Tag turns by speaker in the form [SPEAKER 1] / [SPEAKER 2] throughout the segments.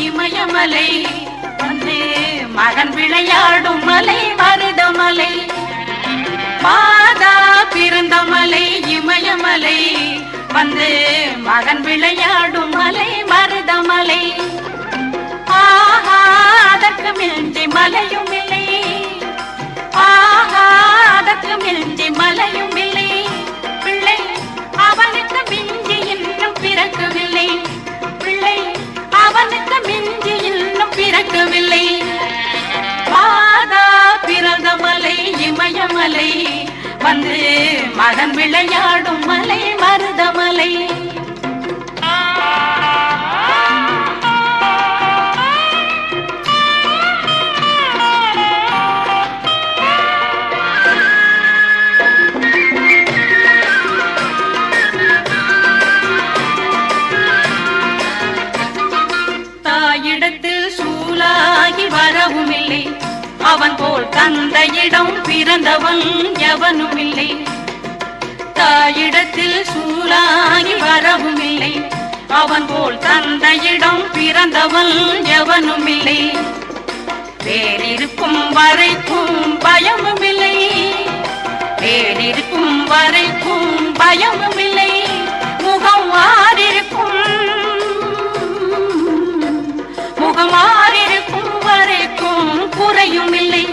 [SPEAKER 1] இமயமலை வந்து மகன் விளையாடும் மலை மருதமலை. மாதா பிறந்த மலை இமயமலை வந்து மகன் விளையாடும் மலை மருதமலை. ஆஹா அதற்கு மிஞ்சி மலையும் இல்லை, ஆஹா அதற்கு மிஞ்சி மலையும் இல்லை. பிள்ளை அவனுக்கு மிஞ்சி இன்னும் பிறக்கவில்லை, பிள்ளை அவனுக்கு மிஞ்சி இன்னும் பிறக்கவில்லை. மாதா பிறந்த மலை இமயமலை வந்து மகன் விளையாடும் மலை மருதமலை. தாயிடத்தில் சூலாகி வரவும் இல்லை, அவன் போல் தந்தையிடம் பிறந்தவன் எவனும் இல்லை. தாயிடத்தில் சூலாகி வரவும் இல்லை, அவன் போல் தந்தையிடம் பிறந்தவன் எவனும் இல்லை. வேறிருக்கும் வரைக்கும் பயமும் இல்லை, வேறிருக்கும் வரைக்கும் பயமும் இல்லை. முகம் மாறிருக்கும், முகம் மாறிருக்கும் வரைக்கும் குறையும் இல்லை,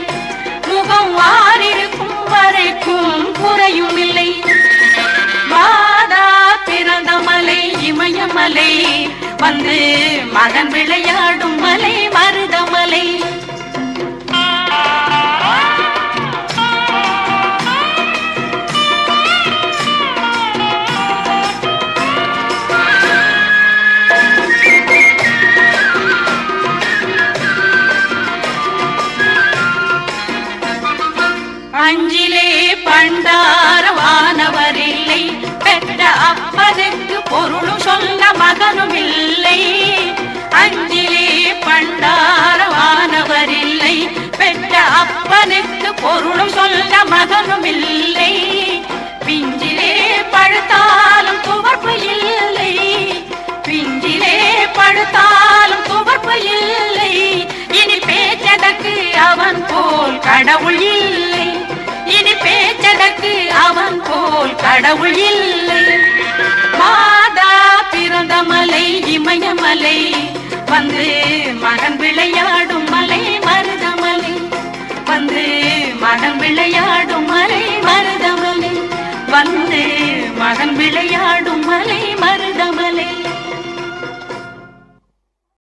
[SPEAKER 1] முகம் மாறிருக்கும் வரைக்கும் குறையும் இல்லை. மாதா பிறந்த மலை இமயமலை வந்து மகன் விளையாடும் மலை மருதமலை. அஞ்சிலே பண்டாரவானவர் இல்லை, பெற்ற அப்பனுக்கு பொருளும் சொல்ல மகனும் இல்லை. அஞ்சிலே பண்டாரவானவர் இல்லை, பெற்ற அப்பனுக்கு பொருளும் சொல்ல மகனும் இல்லை. பிஞ்சிலே படுத்தாலும் துவர்ப்பு இல்லை, பிஞ்சிலே படுத்தாலும் துவர்ப்பு இல்லை. இனி பேச்சதற்கு அவன் போல் கடவுள் இல்லை, இனி பேச்சதற்கு அவன் போல் கடவுள் இல்லை. மாதா பிறந்த மலை இமயமலை வந்து மகன் விளையாடும்